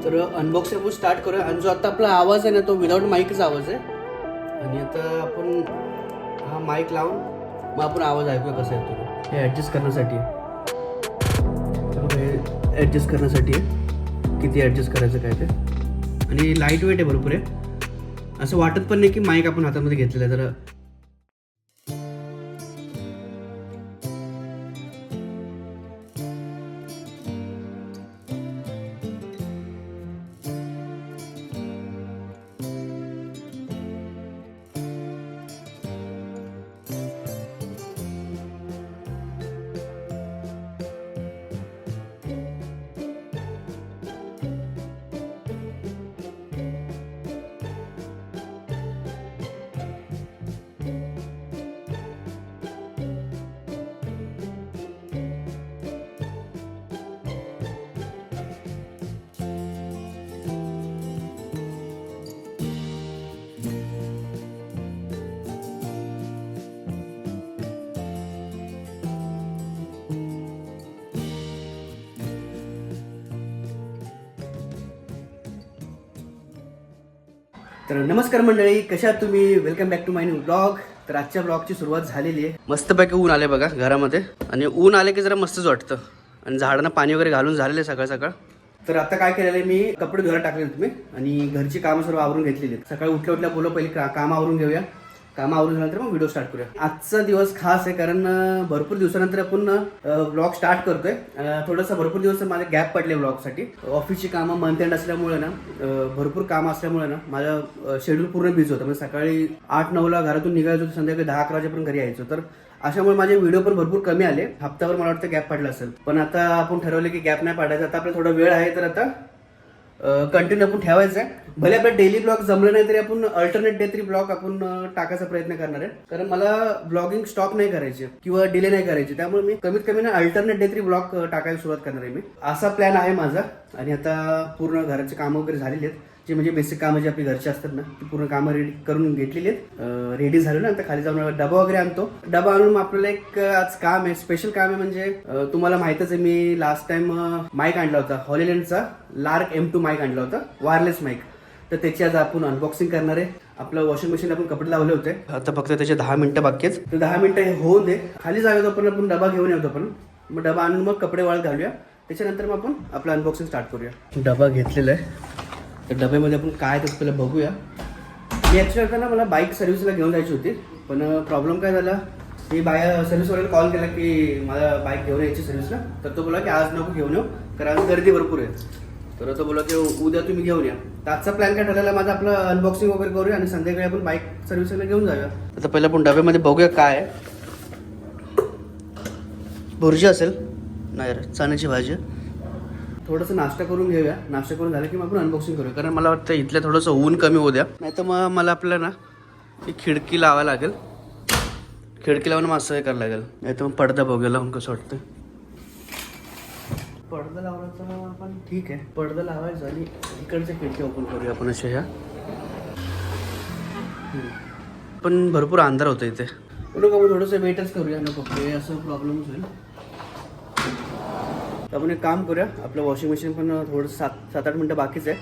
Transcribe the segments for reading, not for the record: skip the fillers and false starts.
तर अनबॉक्सिंग आपण स्टार्ट करूया. आणि जो आता आपला आवाज आहे ना तो विदाउट माईकचा आवाज आहे. आणि आता आपण हा माईक लावून मग आपण आवाज ऐकूया कसा येतो. हे ॲडजस्ट करण्यासाठी हे ॲडजस्ट करण्यासाठी किती ॲडजस्ट करायचं काय ते. आणि लाईट वेट आहे भरपूर आहे. असं वाटत पण नाही की माईक आपण हातामध्ये घेतलेलं आहे. तर नमस्कार मंडळी, कशा आहात तुम्ही? Welcome back to my new blog. तर आजच्या ब्लॉगची सुरुवात झालेली आहे. मस्तपैकी ऊन आले बघा घरामध्ये. आणि ऊन आले की जरा मस्तच वाटतं. आणि झाडांना पाणी वगैरे घालून झालेलं आहे सकाळ सकाळ. तर आता काय केलेलं आहे, मी कपडे धुवायला टाकले तुम्ही आणि घरची कामं सर्व आवरून घेतलेली आहेत. सकाळी उठल्या बोलो पहिले काम आवरून घेऊया. काम आवरून झाल्यानंतर मग व्हिडिओ स्टार्ट करूया. आजचा दिवस खास आहे कारण भरपूर दिवसानंतर आपण ब्लॉग स्टार्ट करतोय. थोडंसं भरपूर दिवस माझे गॅप पडले ब्लॉगसाठी. ऑफिसची कामं मंथ एंड असल्यामुळे ना भरपूर काम असल्यामुळे ना माझं शेड्यूल पूर्ण बिझी होतं. म्हणजे सकाळी 8-9ला घरातून निघायचो, संध्याकाळी 10-11 वाजेपर्यंत घरी यायचो. तर अशामुळे माझे व्हिडिओ पण भरपूर कमी आले. हप्ताभर मला वाटतं गॅप पडला असेल. पण आता आपण ठरवलं की गॅप नाही पाडायचा. आता आपला थोडा वेळ आहे तर आता कंटिन्यू आपण ठेवायचं आहे. भले आपला डेली ब्लॉग जमलं नाही तरी आपण अल्टरनेट डे तरी ब्लॉग आपण टाकायचा प्रयत्न करणार आहे. कारण मला ब्लॉगिंग स्टॉप नाही करायची किंवा डिले नाही करायची. त्यामुळे मी कमीत कमी ना अल्टरनेट डे तरी ब्लॉग टाकायला सुरुवात करणार आहे. मी असा प्लॅन आहे माझा. आणि आता पूर्ण घराचे कामं वगैरे झालेली आहेत. जे म्हणजे बेसिक कामं जे आपली घरची असतात ना ती पूर्ण कामं रेडी करून घेतलेली आहेत. रेडी झालं ना आता खाली जाऊन डबा वगैरे आणतो. डबा आणून मग आपल्याला एक आज काम आहे, स्पेशल काम आहे. म्हणजे तुम्हाला माहितच आहे मी लास्ट टाइम माईक आणला होता. हॉलीलँडचा लार्क M2 माईक आणला होता, वायरलेस माईक. तर त्याची आज आपण अनबॉक्सिंग करणार आहे. आपलं वॉशिंग मशीन आपण कपडे लावले होते. आता फक्त त्याचे 10 मिनिटं बाकी आहेत. तर 10 मिनिटं हे होऊन दे. खाली जाऊया आपण डबा घेऊन येतो. आपण मग डबा आणून मग कपडे वाळत घालूया. त्याच्यानंतर मग आपण आपलं अनबॉक्सिंग स्टार्ट करूया. डबा घेतलेला आहे. तर डब्यामध्ये आपण काय तर पहिलं बघूया. मी ॲक्च्युली आता ना मला बाईक सर्व्हिसला घेऊन जायची होती. पण प्रॉब्लेम काय झाला, मी सर्व्हिसवाल्याला कॉल केला की मला बाईक घेऊन यायची सर्व्हिसला. तर तो बोला की आज नको घेऊन येऊ कारण आज गर्दी भरपूर आहे. तर तो बोला की उद्या तुम्ही घेऊन या. तर आजचा प्लॅन काय ठरलेला माझा, आपलं अनबॉक्सिंग वगैरे करूया आणि संध्याकाळी आपण बाईक सर्व्हिसला घेऊन जाऊया. आता पहिलं आपण डब्यामध्ये बघूया काय आहे. भुर्जी असेल नाही रे, चण्याची भाजी. थोडंसं नाश्ता करून घेऊया. नाश्ता करून झालं की मग आपण अनबॉक्सिंग करूया. कारण मला वाटतं इथलं थोडंसं ऊन कमी होऊ द्या. नाही तर मग मला आपल्याला ना एक खिडकी लावायला लागेल. खिडकी लावून मग असं हे करायला लागेल. नाही तर मग पडदा बघूया लावून कसं वाटतं. पडदा लावण्याचा पण ठीक आहे. पडदा लावायचा आणि इकडच्या खिडकी ओपन करूया आपण अशा ह्या. पण भरपूर अंधार होतं इथे. नको मग थोडंसं वेटच करूया. नको हे असं प्रॉब्लेम होईल. आपण एक काम करूया, आपलं वॉशिंग मशीन पण थोडं 7-8 मिनटं बाकीच आहे.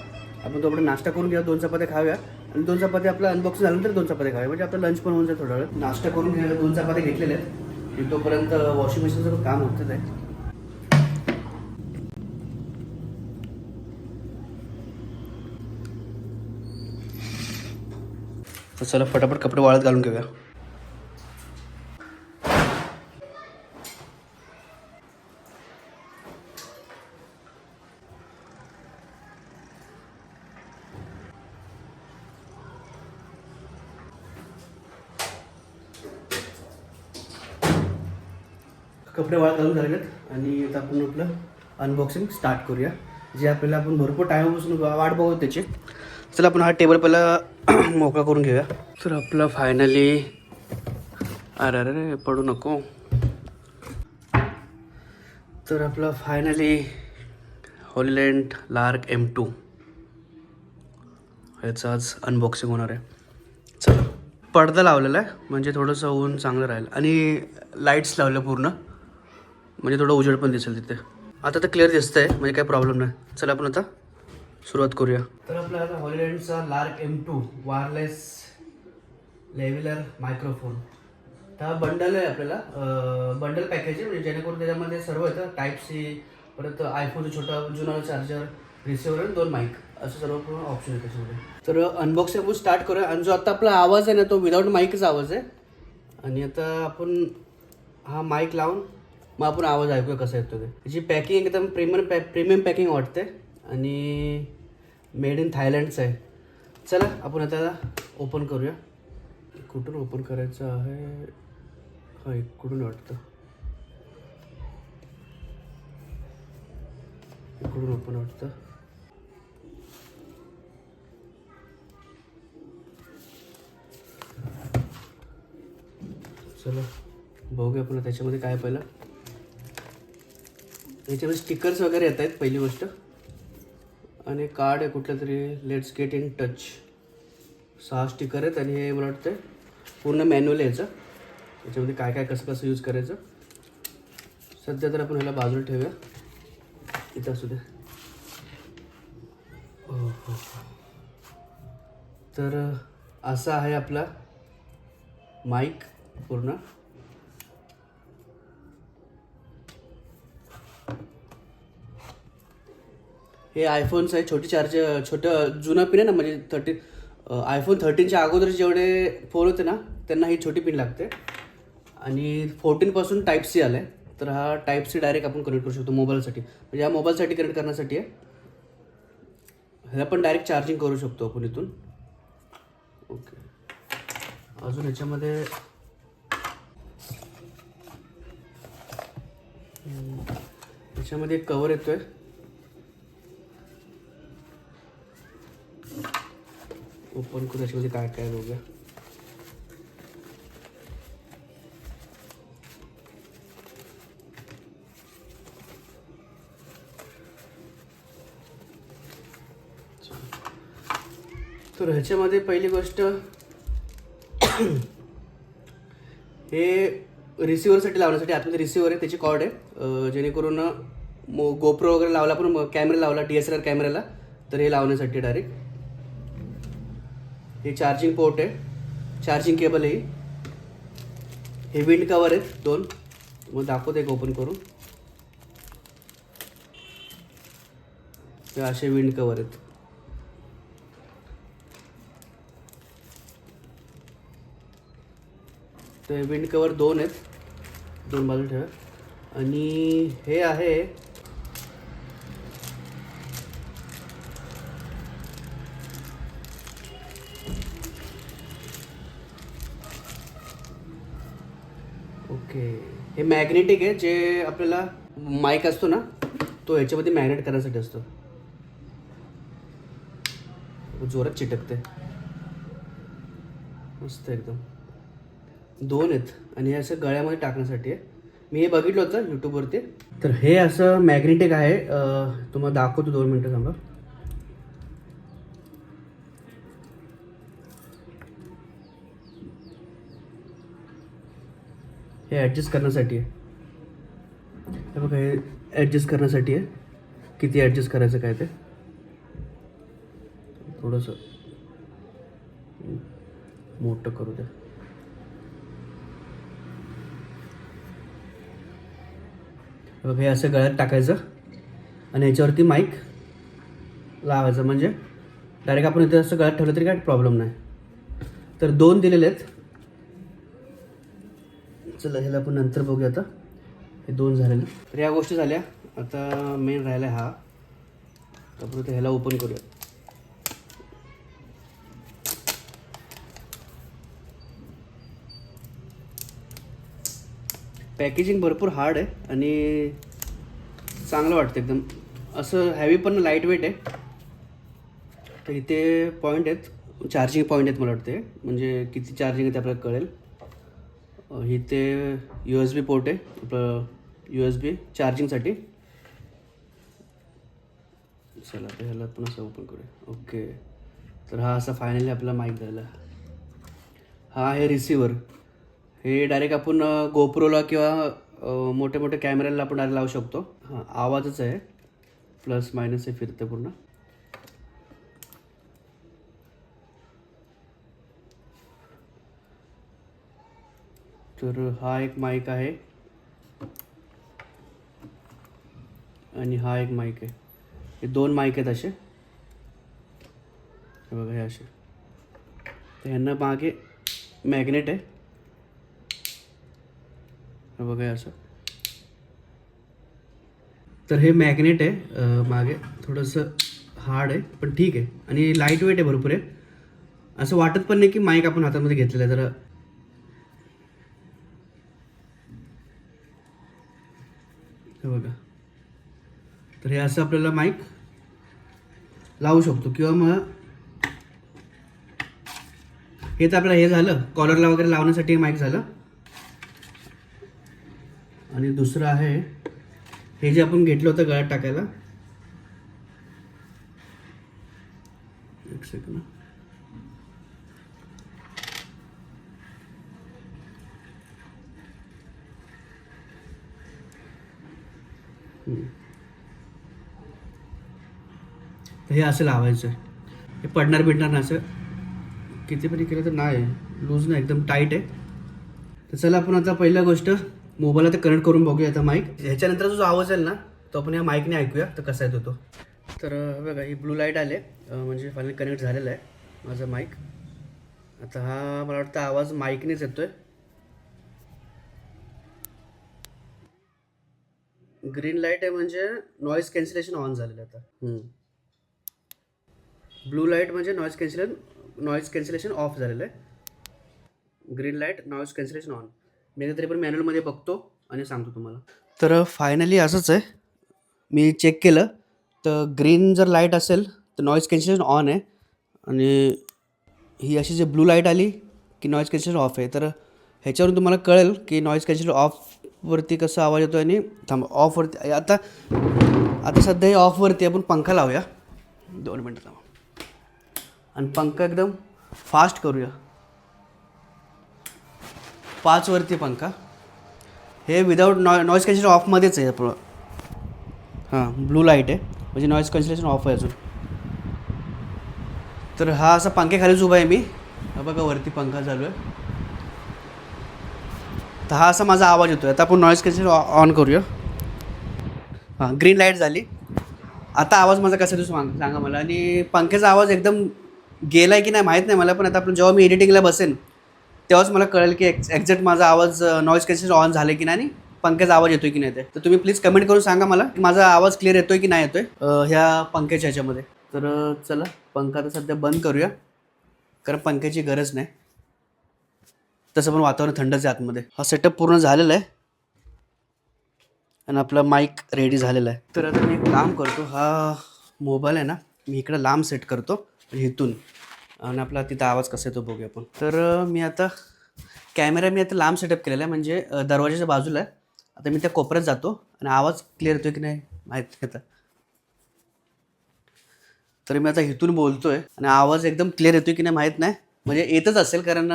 आपण तोपर्यंत नाश्ता करून घेऊया, 2 चपात्या खाऊया आणि 2 चपात्या आपलं अनबॉक्सिंग झाल्यानंतर 2 चपात्या खाऊया. म्हणजे आपलं लंच पण होऊन जाईल. थोडा वेळ नाश्ता करून घ्यायला 2 चपात्या घेतलेल्या आहेत. आणि तोपर्यंत वॉशिंग मशीनचं काम होतच आहे. तर चला फटाफट कपडे वाळत घालून घेऊया. कपडे वाळत घालून झालेले आहेत आणि आता आपण आपलं अनबॉक्सिंग स्टार्ट करूया. जे आपल्याला आपण भरपूर टाईमपासून वाट बघू त्याची. चला आपण हा टेबल पहिला मोकळा करून घेऊया. तर आपलं फायनली अरे पडू नको. तर आपलं फायनली हॉलीलँड लार्क M2 ह्याचं आज अनबॉक्सिंग होणार आहे. चला पडदा लावलेला आहे म्हणजे थोडंसं ऊन चांगलं राहील. आणि लाईट्स लावल्या पूर्ण म्हणजे थोडं उजेड पण दिसेल तिथे. आता तर क्लिअर दिसतंय म्हणजे काही प्रॉब्लेम नाही. चला आपण आता सुरुवात करूया. तर आपला आता हॉलिलँडचा लार्क M2 वायरलेस लेव्हलर मायक्रोफोन. हा बंडल आहे आपल्याला, बंडल पॅकेज आहे, म्हणजे जेणेकरून त्याच्यामध्ये सर्व येतं. टाईप सी, परत आयफोनचं छोटा जुना चार्जर, रिसिव्हर आणि 2 माईक, असं सर्व पूर्ण ऑप्शन आहे त्याच्यामध्ये. तर अनबॉक्सिंग आपण स्टार्ट करूया. आणि जो आता आपला आवाज आहे ना, तो विदाऊट माईकचा आवाज आहे. आणि आता आपण हा माईक लावून मग आपण आवाज ऐकूया कसा येतो ते. त्याची पॅकिंग एकदम प्रीमियम पॅकिंग वाटते आणि मेड इन थायलंडचं आहे. चला आपण आता ओपन करूया. कुठून ओपन करायचं आहे? हा, इकडून वाटतं. इकडून ओपन वाटतं. चला बघूया आपण त्याच्यामध्ये काय. पहिलं याच्यामध्ये स्टिकर्स वगैरे येत आहेत पहिली गोष्ट, आणि कार्ड आहे कुठलं तरी, let's get in touch. 6 sticker आहेत आणि हे मला वाटतं पूर्ण मॅन्युअल आहे याचं. याच्यामध्ये काय काय कसं कसं यूज करायचं. सध्या तर आपण ह्याला बाजूला ठेवूया, इथं असू दे. हो. तर असा आहे आपला माईक पूर्ण. हे आयफोनचं आहे, छोटं जुनं पिन आहे ना, म्हणजे आयफोन 13च्या अगोदर जेवढे फोन होते ना त्यांना ही छोटी पिन लागते. आणि 14पासून टाईप सी आलं आहे. तर हा टाईप सी डायरेक्ट आपण कनेक्ट करू शकतो मोबाईलसाठी, म्हणजे या मोबाईलसाठी कनेक्ट करण्यासाठी आहे. ह्याला पण डायरेक्ट चार्जिंग करू शकतो आपण इथून. ओके. अजून ह्याच्यामध्ये एक कवर येतोय. ओपन करू याच्यामध्ये काय काय बघूया. तर ह्याच्यामध्ये पहिली गोष्ट, हे रिसिव्हरसाठी लावण्यासाठी आतमध्ये रिसिव्हर आहे, त्याची कॉर्ड आहे, जेणेकरून गोप्रो वगैरे लावला, पण कॅमेरा लावला DSLR कॅमेऱ्याला, तर हे लावण्यासाठी डायरेक्ट. हे चार्जिंग पोर्ट आहे, चार्जिंग केबल आहे. हे विंड कवर आहेत 2, मग दाखवते एक ओपन करून. ते असे विंड कवर आहेत. ते विंड कवर 2 आहेत, 2 बाजू ठेवा. आणि हे आहे ओके, हे मॅग्नेटिक आहे, जे आपल्याला माईक असतो ना तो ह्याच्यामध्ये मॅग्नेट करण्यासाठी असतो. जोरात चिटकते, मस्त एकदम. 2 आहेत आणि हे असं गळ्यामध्ये टाकण्यासाठी आहे. मी हे बघितलं होतं यूट्यूबवरती. तर हे असं मॅग्नेटिक आहे, तुम्हाला दाखवतो, 2 मिनटं थांबा. हे ॲडजस्ट करण्यासाठी आहे. हे बघा, हे ॲडजस्ट करण्यासाठी आहे, किती ॲडजस्ट करायचं काय ते. थोडंसं मोठं करू द्या. बघा, हे असं गळ्यात टाकायचं आणि याच्यावरती माईक लावायचं, म्हणजे डायरेक्ट आपण इथे असं गळ्यात ठेवलं तरी काय प्रॉब्लेम नाही. तर 2 दिलेले आहेत. चला ह्याला आपण नंतर बघूया. आता हे 2 झालेले. तर या गोष्टी झाल्या. आता मेन राहिला हा. आपण आता ह्याला ओपन करूया. पॅकेजिंग भरपूर हार्ड आहे आणि चांगलं वाटतं एकदम. असं हॅवी पण लाईट वेट आहे. तर इथे पॉईंट आहेत, चार्जिंग पॉईंट आहेत मला वाटते, म्हणजे किती चार्जिंग आहे ते आपल्याला कळेल. इथे USB पोर्ट आहे, आपलं USB चार्जिंगसाठी. चला आता ह्याला पण असं ओपन करूया. ओके, तर हा असा फायनली आपला माईक झाला. हा आहे रिसिव्हर. हे डायरेक्ट आपण गोप्रोला किंवा मोठे मोठे कॅमेऱ्याला आपण डायरेक्ट लावू शकतो. हां, आवाजच आहे, प्लस मायनस हे फिरतं पूर्ण. तर हा एक माईक आहे आणि हा एक माईक आहे. हे 2 माईक आहेत असे. हे बघा हे असे. तर ह्यांना मागे मॅग्नेट आहे. हे बघा हे असं. तर हे मॅग्नेट आहे मागे थोडंसं हार्ड आहे पण ठीक आहे आणि लाईट वेट आहे भरपूर आहे. असं वाटत पण नाही की माईक आपण हातामध्ये घेतलेलं आहे. जरा हे बघा. तर हे असं आपल्याला माईक लावू शकतो किंवा मग हे तर आपल्याला हे झालं कॉलरला वगैरे लावण्यासाठी माईक झालं. आणि दुसरं आहे हे जे आपण घेतलं होतं गळ्यात टाकायला. एक सेकंड. तर हे असं लावायचं. हे पडणार बिडणार ना असं किती पण केलं तर नाही लूज नाही एकदम टाईट आहे. तर चला आपण आता पहिल्या गोष्ट मोबाईलला ते कनेक्ट करून बघूया आता माईक. ह्याच्यानंतर जो आवाज येईल ना तो आपण या माईकने ऐकूया तर कसा येतो तो. तर बघा ही ब्लू लाईट आले म्हणजे फायनली कनेक्ट झालेला आहे माझा माईक. आता हा मला वाटतं आवाज माईकनेच येतोय. ग्रीन लाईट आहे म्हणजे नॉईज कॅन्सलेशन ऑन झालेलं आहे आता. ब्लू लाईट म्हणजे नॉईज कॅन्सलेशन ऑफ झालेलं आहे. Green light noise cancellation on. मी तरी पण मॅन्युअलमध्ये बघतो आणि सांगतो तुम्हाला. तर फायनली असंच आहे. मी चेक केलं तर ग्रीन जर लाईट असेल तर नॉईज कॅन्सलेशन ऑन आहे आणि ही अशी जी ब्लू लाईट आली की नॉईज कॅन्सलेशन ऑफ आहे. तर ह्याच्यावरून तुम्हाला कळेल की नॉईज कॅन्सलेशन ऑफवरती कसा आवाज येतो आणि ऑफवरती आता सध्या हे ऑफवरती आपण पंखा लावूया 2 मिनटं थांबा आणि पंखा एकदम फास्ट करूया 5 वरती पंखा. हे विदाऊट नॉईज कॅन्सलेशन ऑफमध्येच आहे आपलं. हां ब्लू लाईट आहे म्हणजे नॉईज कॅन्सलेशन ऑफ आहे अजून. तर हा असा पंख्याखालीच उभा आहे मी. हा बघा वरती पंखा चालू आहे. तर हा असा माझा आवाज येतो आहे. आता आपण नॉईज कॅन्सलेशन ऑन करूया. हां ग्रीन लाईट झाली. आता आवाज माझा कसा येतो सांगा मला. आणि पंख्याचा आवाज एकदम गेला आहे की नाही माहीत नाही मला पण आता आपण जेव्हा मी एडिटिंगला बसेन तेव्हाच मला कळेल की एक्झॅक्ट माझा आवाज नॉईज कॅन्सलेशन ऑन झालं की नाही आणि पंख्याचा आवाज येतोय की नाही ते. तर तुम्ही प्लीज कमेंट करून सांगा मला की माझा आवाज क्लिअर येतोय की नाही येतोय ह्या पंख्याच्या ह्याच्यामध्ये. तर चला पंखा तर सध्या बंद करूया कारण पंख्याची गरज नाही. तसं पण वातावरण थंडच आहे आतमध्ये. हा सेटअप पूर्ण झालेला आहे आणि आपला माईक रेडी झालेला आहे. तर आता मी एक काम करतो. हा मोबाईल आहे ना मी इकडं लांब सेट करतो इथून आणि आपला तिथं आवाज कसा येतो बघूया आपण. तर मी आता कॅमेरा आता लांब सेटअप केलेला आहे म्हणजे दरवाजाच्या बाजूला आहे. आता मी त्या कोपऱ्यात जातो आणि आवाज क्लिअर येतो की नाही माहीत नाही आता. तर मी आता इथून बोलतो आहे आणि आवाज एकदम क्लिअर येतो की नाही माहीत नाही. म्हणजे येतच असेल कारण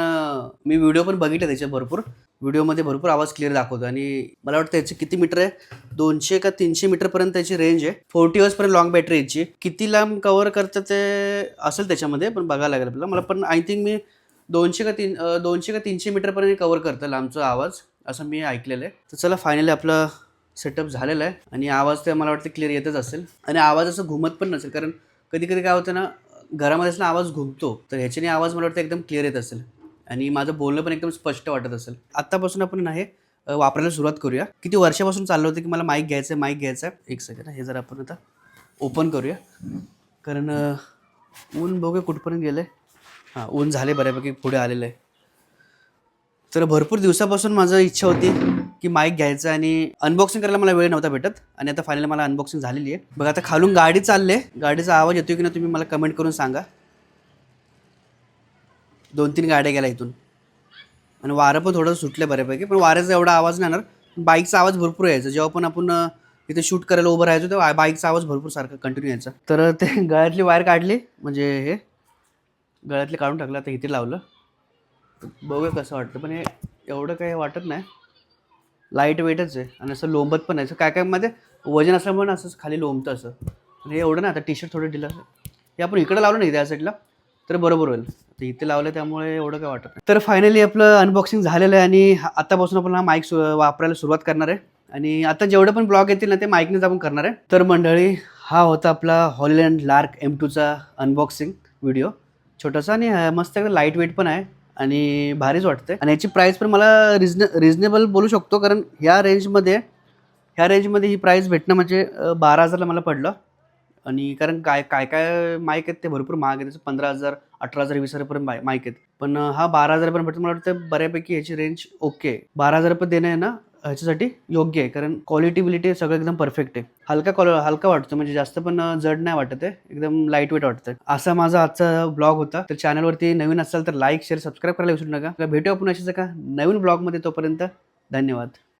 मी व्हिडिओ पण बघितले त्याचे भरपूर. व्हिडिओमध्ये भरपूर आवाज क्लिअर दाखवतो आणि मला वाटतं याची किती मीटर आहे 200 का 300 मीटरपर्यंत त्याची रेंज आहे. 40 अवर्सपर्यंत लॉंग बॅटरी याची. किती लांब कवर करतं ते असेल त्याच्यामध्ये पण बघायला लागेल आपल्याला. मला पण आय थिंक मी 200 का 300 मीटरपर्यंत कवर करतं लांबचा आवाज असं मी ऐकलेलं आहे. तर चला फायनली आपला सेटअप झालेला आहे आणि आवाज तर मला वाटतं क्लिअर येतच असेल आणि आवाज असं घुमत पण नसेल कारण कधी कधी काय होतं ना घरामध्ये ना आवाज घुमतो. तर ह्याच्याने आवाज मला वाटतं एकदम क्लिअर येत असेल आणि माझं बोलणं पण एकदम स्पष्ट वाटत असेल. आत्तापासून आपण हे वापरायला सुरुवात करूया. किती वर्षापासून चाललं होतं की मला माईक घ्यायचं आहे. एक सेकंड हे जर आपण आता ओपन करूया कारण ऊन बघूया कुठपर्यंत गेलं आहे. हां ऊन झाले बऱ्यापैकी पुढे आलेलं आहे. तर भरपूर दिवसापासून माझं इच्छा होती की माईक घ्यायचं आणि अनबॉक्सिंग करायला मला वेळ नव्हता भेटत आणि आता फायनली मला अनबॉक्सिंग झालेली आहे. बघा आता खालून गाडी चालले. गाडीचा आवाज येतो की नाही तुम्ही मला कमेंट करून सांगा. 2-3 गाड्या गेल्या इथून आणि वारं पण थोडं सुटलं बऱ्यापैकी पण वाऱ्याचा एवढा आवाज नाही येणार. बाईकचा आवाज भरपूर यायचा जेव्हा पण आपण इथे शूट करायला उभं राहायचो तेव्हा बाईकचा आवाज भरपूर सारखा कंटिन्यू यायचा. तर ते गळ्यातली वायर काढली म्हणजे हे गळ्यातले काढून टाकलं आता इथे लावलं. बघूया कसं वाटतं पण हे एवढं काही वाटत नाही. लाईट वेटच आहे आणि असं लोंबत पण नाही. काय काय मध्ये वजन असल्यामुळे असं खाली लोंबतं असं आणि हे एवढं नाही. आता टी शर्ट थोडं दिलं हे आपण इकडं लावलं नाही त्या साईडला तर बरोबर होईल. तर इथे लावलं त्यामुळे एवढं काय वाटत नाही. तर फायनली आपलं अनबॉक्सिंग झालेलं आहे आणि आतापासून आपण हा माईक वापरायला सुरुवात करणार आहे. आणि आता जेवढे पण ब्लॉग येतील ना ते माईकनेच आपण करणार आहे. तर मंडळी, हा होता आपला हॉलँड लार्क M2चा अनबॉक्सिंग व्हिडिओ. छोटासा आणि मस्त एकदम लाईट वेट पण आहे आणि भारीच वाटते. आणि याची प्राईस पण मला रिजनेबल बोलू शकतो, कारण ह्या रेंजमध्ये ही प्राईस भेटणं म्हणजे 12,000ला मला पडलं. आणि कारण काय काय काय माईक आहेत ते भरपूर महाग आहेत. त्याचं 15,000, 18,000, 20,000पर्यंत माईक आहेत. पण हा 12,000पर्यंत भेटतो. मला वाटतं बऱ्यापैकी ह्याची रेंज ओके आहे. 12,000 देणं आहे ना ह्याच्यासाठी योग्य आहे, कारण क्वालिटी सगळं एकदम परफेक्ट आहे. हलका वाटतो, म्हणजे जास्त पण जड नाही वाटत आहे. एकदम लाईट वेट वाटतं. असा माझा आजचा ब्लॉग होता. तर चॅनलवरती नवीन असाल तर लाईक, शेअर, सबस्क्राईब करायला विसरू नका. भेटू आपण अशाच एका नवीन ब्लॉगमध्ये. तोपर्यंत धन्यवाद.